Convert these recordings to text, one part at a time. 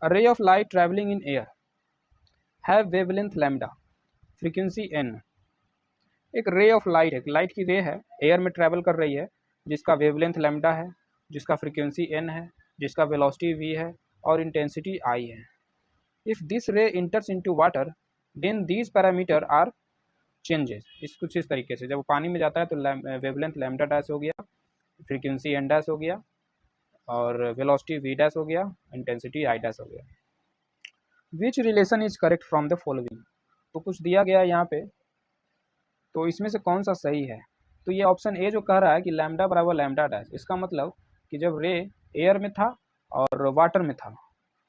A ray of light traveling in air have wavelength lambda, frequency n. एक ray of light है, light की रे है, air में ट्रैवल कर रही है, जिसका वेवलेंथ लैम्डा है, जिसका फ्रीक्वेंसी n है, जिसका वेलोसिटी v है और इंटेंसिटी I है. If this ray enters into water then these parameter are changes. कुछ इस तरीके से, जब वो पानी में जाता है तो वेवलेंथ लैम्डा डैश हो गया, फ्रीक्वेंसी n डैश हो गया और वेलोसिटी v डैश हो गया, इंटेंसिटी I डैश हो गया. Which relation is correct from the following. तो कुछ दिया गया यहाँ पे, तो इसमें से कौन सा सही है. तो ये ऑप्शन ए जो कह रहा है कि लैम्डा बराबर लैम्डा डैश, इसका मतलब कि जब रे एयर में था और वाटर में था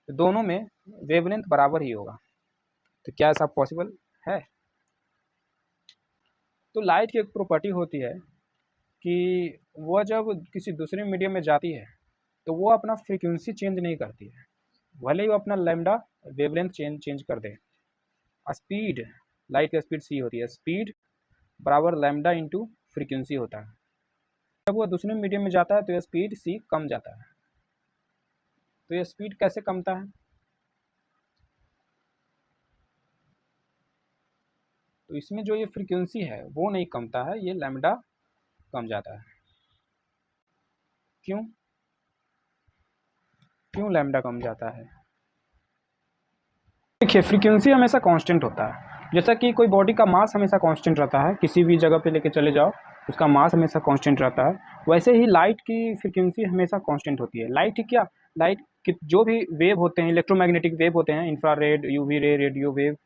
तो दोनों में वेवलेंथ बराबर ही होगा. तो क्या ऐसा पॉसिबल है. तो लाइट की एक प्रॉपर्टी होती है कि वह जब किसी दूसरे मीडियम में जाती है तो वो अपना फ्रीक्वेंसी चेंज नहीं करती है, भले ही वो अपना लैम्डा वेवलेंथ चेंज कर दे. स्पीड, लाइट की स्पीड सी होती है, स्पीड बराबर लैम्डा इंटू फ्रीक्वेंसी होता है. जब वो दूसरे मीडियम में जाता है तो यह स्पीड सी कम जाता है. तो ये स्पीड कैसे कमता है. तो इसमें जो ये फ्रीक्वेंसी है वो नहीं कमता है, ये लैम्डा कम जाता है. क्यों लैम्डा कम जाता है. देखिए फ्रीक्वेंसी हमेशा कांस्टेंट होता है. जैसा कि कोई बॉडी का मास हमेशा कांस्टेंट रहता है, किसी भी जगह पे लेके चले जाओ उसका मास हमेशा कांस्टेंट रहता है, वैसे ही लाइट की फ्रीक्वेंसी हमेशा कांस्टेंट होती है. लाइट क्या, लाइट के जो भी वेव होते हैं, इलेक्ट्रोमैग्नेटिक वेव होते हैं, infrared, UV ray, radio wave,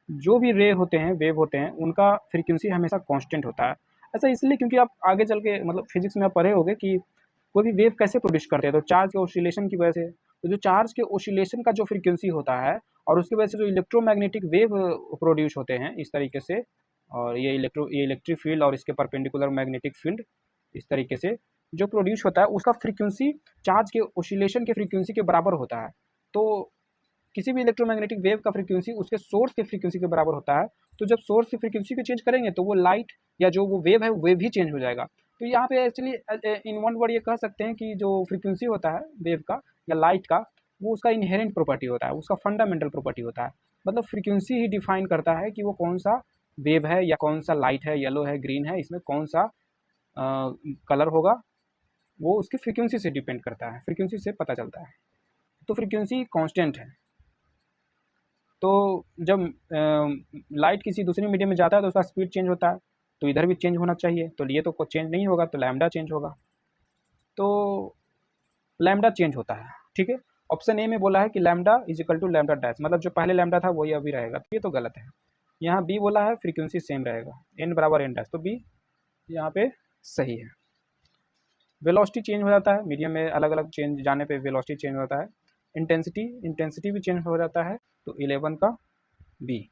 जो भी रे होते हैं, वेव होते हैं, उनका फ्रीक्वेंसी हमेशा कांस्टेंट होता है. ऐसा इसलिए क्योंकि आप आगे चल के मतलब फिजिक्स में आप पढ़े होंगे कि कोई भी वेव कैसे प्रोड्यूस करते हैं, तो चार्ज के ऑसिलेशन की वजह से. तो जो चार्ज के ऑसिलेशन का जो फ्रीक्वेंसी होता है और उसकी वजह से जो इलेक्ट्रोमैग्नेटिक वेव प्रोड्यूस होते हैं इस तरीके से, और ये इलेक्ट्रिक फील्ड और इसके परपेंडिकुलर मैग्नेटिक फील्ड इस तरीके से जो प्रोड्यूस होता है उसका फ्रीक्वेंसी चार्ज के ऑसिलेशन के फ्रीक्वेंसी के बराबर होता है. तो किसी भी इलेक्ट्रोमैग्नेटिक वेव का फ्रीक्वेंसी उसके सोर्स के फ्रीक्वेंसी के बराबर होता है. तो जब सोर्स की फ्रीक्वेंसी को चेंज करेंगे तो वो लाइट या जो वो वेव है वेव भी चेंज हो जाएगा. तो यहाँ पे एक्चुअली इन वन वर्ड ये कह सकते हैं कि जो फ्रीक्वेंसी होता है वेव का या लाइट का, वो उसका इनहेरेंट प्रॉपर्टी होता है, उसका फंडामेंटल प्रॉपर्टी होता है. मतलब फ्रीक्वेंसी ही डिफाइन करता है कि वो कौन सा वेव है या कौन सा लाइट है, येलो है, ग्रीन है, इसमें कौन सा कलर होगा, वो उसकी फ्रीक्वेंसी से डिपेंड करता है, फ्रीक्वेंसी से पता चलता है. तो फ्रीक्वेंसी कांस्टेंट है. तो जब लाइट किसी दूसरे मीडियम में जाता है तो उसका स्पीड चेंज होता है, तो इधर भी चेंज होना चाहिए, तो ये तो कोई चेंज नहीं होगा, तो लैम्डा चेंज होगा. तो लैम्डा चेंज होता है. ठीक है. ऑप्शन ए में बोला है कि lambda is equal to lambda dash, मतलब जो पहले लैम्डा था वही अभी रहेगा, तो ये तो गलत है. यहाँ बी बोला है फ्रीक्वेंसी सेम रहेगा, एन बराबर एन डैश, तो बी यहाँ पे सही है. वेलोसिटी चेंज हो जाता है, मीडियम में अलग अलग चेंज जाने पे वेलोसिटी चेंज होता है. इंटेंसिटी भी चेंज हो जाता है, तो 11 का बी.